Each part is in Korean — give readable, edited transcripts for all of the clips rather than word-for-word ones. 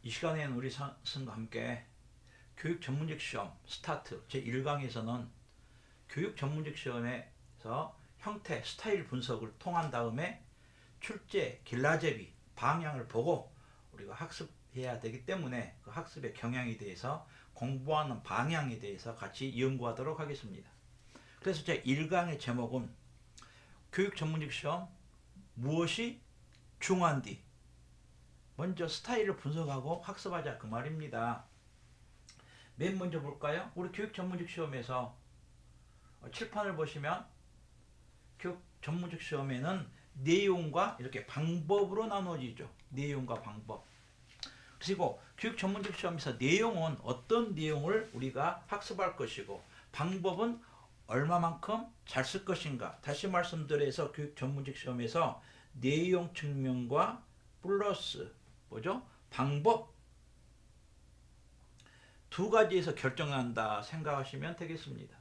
이 시간에는 우리 선생과 함께 교육 전문직 시험 스타트 제1강에서는 교육 전문직 시험에서 형태, 스타일 분석을 통한 다음에 출제, 길라잡이, 방향을 보고 우리가 학습해야 되기 때문에 그 학습의 경향에 대해서 공부하는 방향에 대해서 같이 연구하도록 하겠습니다. 그래서 제1강의 제목은 교육 전문직 시험 무엇이 중요한디? 먼저 스타일을 분석하고 학습하자 그 말입니다. 맨 먼저 볼까요? 우리 교육 전문직 시험에서 칠판을 보시면 교육 전문직 시험에는 내용과 이렇게 방법으로 나눠지죠. 내용과 방법. 그리고 교육 전문직 시험에서 내용은 어떤 내용을 우리가 학습할 것이고 방법은 얼마만큼 잘 쓸 것인가. 다시 말씀드려서 교육 전문직 시험에서 내용 측면과 플러스 뭐죠? 방법 두 가지에서 결정한다 생각하시면 되겠습니다.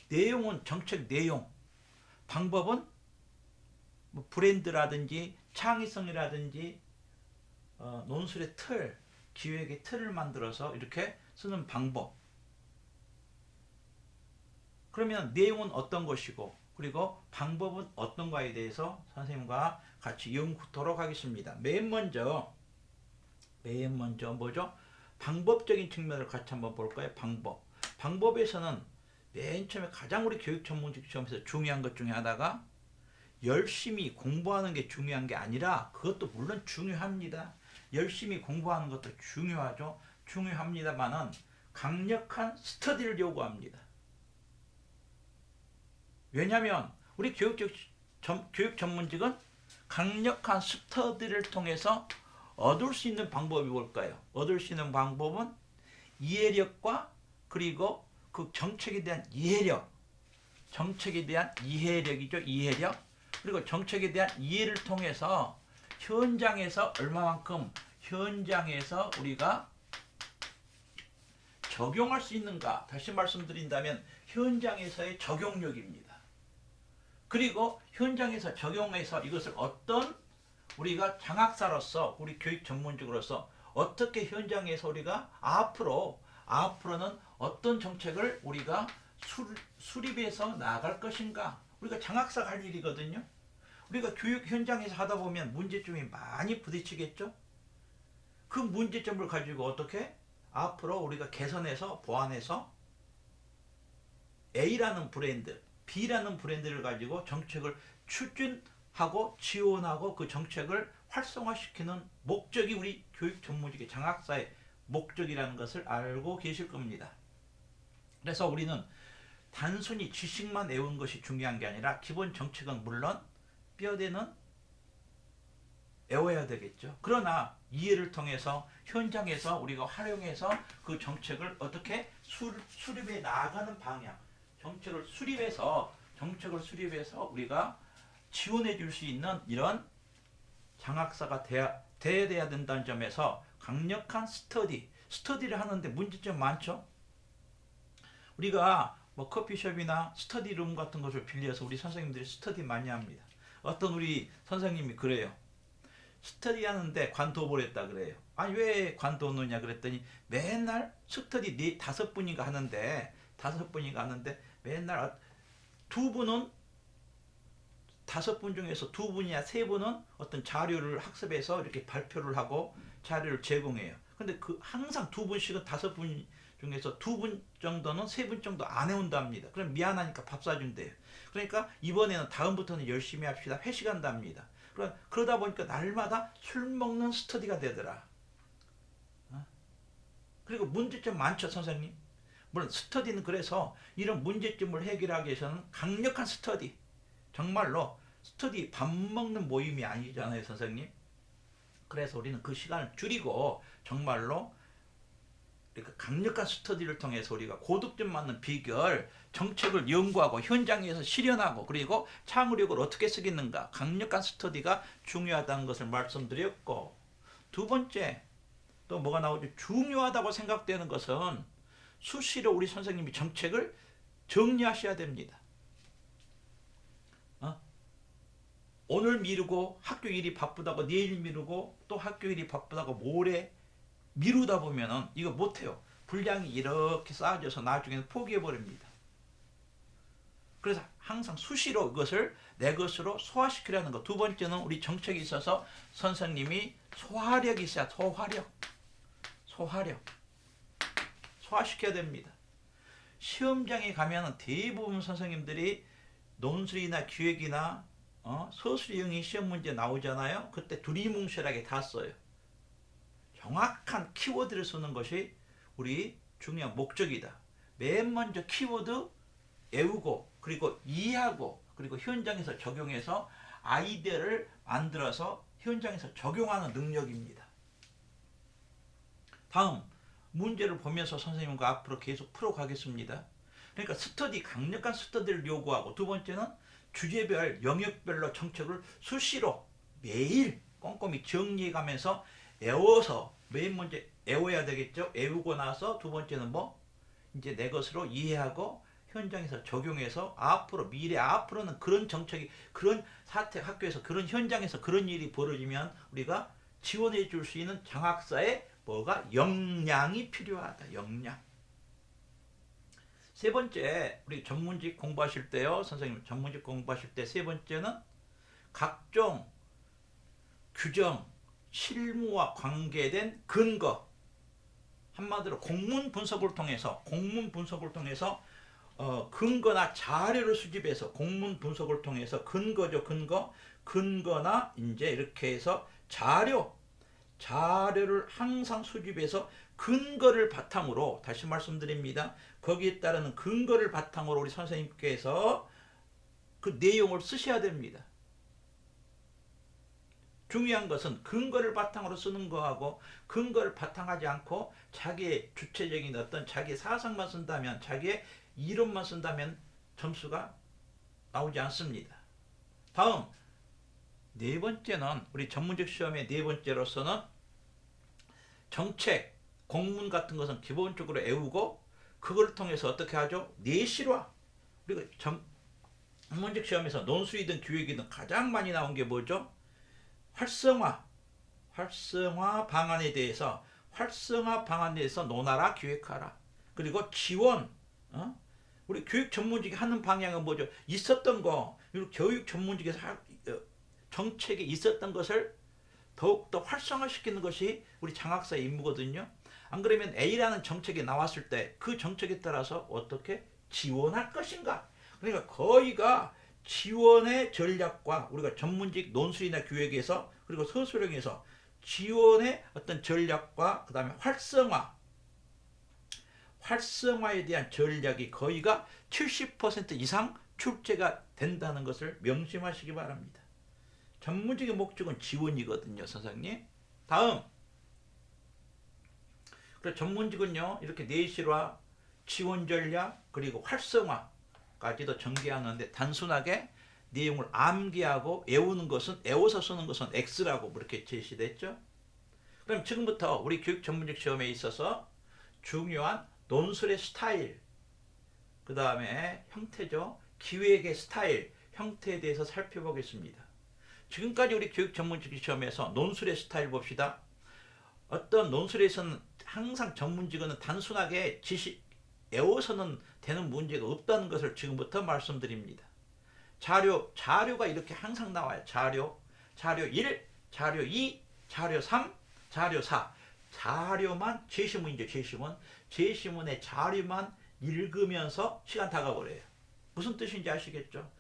내용은 정책 내용, 방법은 뭐 브랜드라든지 창의성이라든지 논술의 틀, 기획의 틀을 만들어서 이렇게 쓰는 방법. 그러면 내용은 어떤 것이고 그리고 방법은 어떤가에 대해서 선생님과 같이 연구토록 하겠습니다. 맨 먼저 뭐죠? 방법적인 측면을 같이 한번 볼까요? 방법에서는 맨 처음에 가장 우리 교육 전문직 시험에서 중요한 것 중에 하나가 열심히 공부하는 게 중요한 게 아니라 그것도 물론 중요합니다. 열심히 공부하는 것도 중요하죠. 중요합니다만은 강력한 스터디를 요구합니다. 왜냐하면 우리 교육 전문직은 강력한 스터디를 통해서 얻을 수 있는 방법이 뭘까요? 얻을 수 있는 방법은 이해력과 그리고 그 정책에 대한 이해력, 정책에 대한 이해력이죠. 이해력. 그리고 정책에 대한 이해를 통해서 현장에서 얼마만큼 현장에서 우리가 적용할 수 있는가. 다시 말씀드린다면 현장에서의 적용력입니다. 그리고 현장에서 적용해서 이것을 어떤 우리가 장학사로서 우리 교육 전문직으로서 어떻게 현장에서 우리가 앞으로는 어떤 정책을 우리가 수립해서 나갈 것인가. 우리가 장학사가 할 일이거든요. 우리가 교육 현장에서 하다 보면 문제점이 많이 부딪히겠죠. 그 문제점을 가지고 어떻게 앞으로 우리가 개선해서 보완해서 A라는 브랜드, B라는 브랜드를 가지고 정책을 추진하고 지원하고 그 정책을 활성화시키는 목적이 우리 교육 전문직의 장학사의 목적이라는 것을 알고 계실 겁니다. 그래서 우리는 단순히 지식만 외운 것이 중요한 게 아니라 기본 정책은 물론 뼈대는 외워야 되겠죠. 그러나 이해를 통해서 현장에서 우리가 활용해서 그 정책을 어떻게 수립해 나가는 방향, 정책을 수립해서 우리가 지원해 줄 수 있는 이런 장학사가 돼야 된다는 점에서 강력한 스터디를 하는데 문제점 많죠. 우리가 뭐 커피숍이나 스터디룸 같은 것을 빌려서 우리 선생님들이 스터디 많이 합니다. 어떤 우리 선생님이 그래요. 스터디 하는데 관둬 버렸다 그래요. 아니 왜 관둬놓냐 그랬더니 맨날 스터디 5분인가 하는데 맨날 두 분은 5분 중에서 2분이나 3분은 어떤 자료를 학습해서 이렇게 발표를 하고 자료를 제공해요. 근데 항상 2분씩은 5분 중에서 2분 정도는 3분 정도 안 해온답니다. 그럼 미안하니까 밥 사준대요. 그러니까 이번에는 다음부터는 열심히 합시다. 회식한답니다. 그러다 보니까 날마다 술 먹는 스터디가 되더라. 그리고 문제점 많죠, 선생님. 물론 스터디는 그래서 이런 문제점을 해결하기 위해서는 강력한 스터디. 정말로 스터디 밥 먹는 모임이 아니잖아요, 선생님. 그래서 우리는 그 시간을 줄이고 정말로 강력한 스터디를 통해서 우리가 고득점 맞는 비결, 정책을 연구하고 현장에서 실현하고 그리고 창의력을 어떻게 쓰겠는가 강력한 스터디가 중요하다는 것을 말씀드렸고, 두 번째 또 뭐가 나오죠? 중요하다고 생각되는 것은 수시로 우리 선생님이 정책을 정리하셔야 됩니다. 오늘 미루고 학교 일이 바쁘다고 내일 미루고 또 학교 일이 바쁘다고 모레 미루다 보면은 이거 못해요. 분량이 이렇게 쌓아져서 나중에는 포기해버립니다. 그래서 항상 수시로 이것을 내 것으로 소화시키려는 것. 두 번째는 우리 정책에 있어서 선생님이 소화력이 있어야 소화시켜야 됩니다. 시험장에 가면 대부분 선생님들이 논술이나 기획이나 서술형이 시험 문제 나오잖아요. 그때 두리뭉실하게 다 써요. 정확한 키워드를 쓰는 것이 우리 중요한 목적이다. 맨 먼저 키워드 외우고 그리고 이해하고 그리고 현장에서 적용해서 아이디어를 만들어서 현장에서 적용하는 능력입니다. 다음 문제를 보면서 선생님과 앞으로 계속 풀어가겠습니다. 그러니까 강력한 스터디를 요구하고, 두 번째는 주제별 영역별로 정책을 수시로 매일 꼼꼼히 정리해가면서 외워서 맨 먼저 외워야 되겠죠. 외우고 나서 두 번째는 이제 내 것으로 이해하고 현장에서 적용해서 앞으로는 그런 정책이, 그런 사태, 학교에서 그런 현장에서 그런 일이 벌어지면 우리가 지원해 줄 수 있는 장학사에 역량이 필요하다. 역량. 세 번째, 우리 전문직 공부하실 때요, 선생님 전문직 공부하실 때 세 번째는 각종 규정, 실무와 관계된 근거, 한마디로 공문 분석을 통해서 근거나 자료를 수집해서, 공문 분석을 통해서 근거죠. 근거나 이제 이렇게 해서 자료를 항상 수집해서 근거를 바탕으로, 다시 말씀드립니다. 거기에 따르는 근거를 바탕으로 우리 선생님께서 그 내용을 쓰셔야 됩니다. 중요한 것은 근거를 바탕으로 쓰는 거하고, 근거를 바탕하지 않고 자기의 주체적인 어떤 자기의 사상만 쓴다면, 자기의 이론만 쓴다면 점수가 나오지 않습니다. 다음 네 번째는 우리 전문직 시험의 네 번째로서는 정책, 공문 같은 것은 기본적으로 외우고 그걸 통해서 어떻게 하죠? 내실화. 그리고 전문직 시험에서 논술이든 기획이든 가장 많이 나온 게 뭐죠? 활성화 방안에 대해서 논하라, 기획하라. 그리고 지원. 우리 교육 전문직이 하는 방향은 뭐죠? 있었던 거, 교육 전문직에서 정책에 있었던 것을 더욱더 활성화시키는 것이 우리 장학사의 임무거든요. 안 그러면 A라는 정책이 나왔을 때 그 정책에 따라서 어떻게 지원할 것인가. 그러니까 거의가 지원의 전략과, 우리가 전문직 논술이나 교육에서 그리고 서술형에서 지원의 어떤 전략과 그 다음에 활성화에 대한 전략이 거의가 70% 이상 출제가 된다는 것을 명심하시기 바랍니다. 전문직의 목적은 지원이거든요, 선생님. 다음, 그래서 전문직은요, 이렇게 내실화, 지원 전략, 그리고 활성화까지도 전개하는데, 단순하게 내용을 암기하고 외워서 쓰는 것은 X라고 그렇게 제시됐죠. 그럼 지금부터 우리 교육 전문직 시험에 있어서 중요한 논술의 스타일, 그 다음에 형태죠. 기획의 스타일, 형태에 대해서 살펴보겠습니다. 지금까지 우리 교육 전문직 시험에서 논술의 스타일 봅시다. 어떤 논술에서는 항상 전문직은 단순하게 지식 외워서는 되는 문제가 없다는 것을 지금부터 말씀드립니다. 자료가 이렇게 항상 나와요. 자료 1, 자료 2, 자료 3, 자료 4. 자료만, 제시문이죠. 제시문의 자료만 읽으면서 시간 다 가버려요. 무슨 뜻인지 아시겠죠?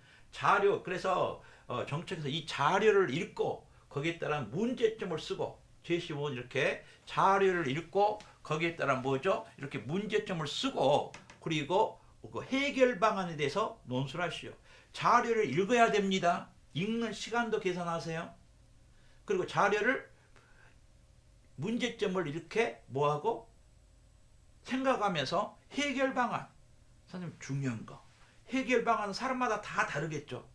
그래서 정책에서 이 자료를 읽고 거기에 따른 문제점을 쓰고, 제시문 이렇게 자료를 읽고 거기에 따른 이렇게 문제점을 쓰고, 그리고 그 해결 방안에 대해서 논술하시오. 자료를 읽어야 됩니다. 읽는 시간도 계산하세요. 그리고 문제점을 이렇게 생각하면서 해결 방안. 선생님, 중요한 거. 해결 방안은 사람마다 다 다르겠죠.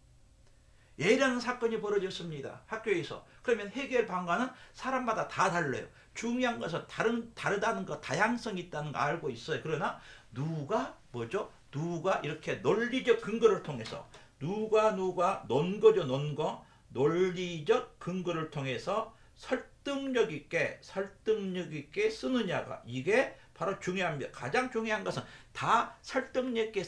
A라는 사건이 벌어졌습니다. 학교에서. 그러면 해결 방안은 사람마다 다 달라요. 중요한 것은 다르다는 거, 다양성이 있다는 거 알고 있어요. 그러나 누가 이렇게 논리적 근거를 통해서, 논거죠. 논거. 논리적 근거를 통해서 설득력 있게 쓰느냐가 이게 바로 중요합니다. 가장 중요한 것은 다 설득력 있게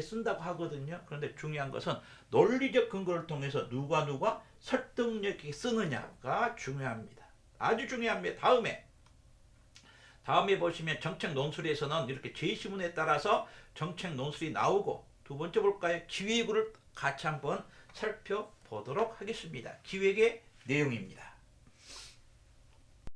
쓴다고 하거든요. 그런데 중요한 것은 논리적 근거를 통해서 누가 설득력 있게 쓰느냐가 중요합니다. 아주 중요합니다. 다음에 보시면 정책 논술에서는 이렇게 제시문에 따라서 정책 논술이 나오고, 두 번째 볼까요? 기획을 같이 한번 살펴보도록 하겠습니다. 기획의 내용입니다.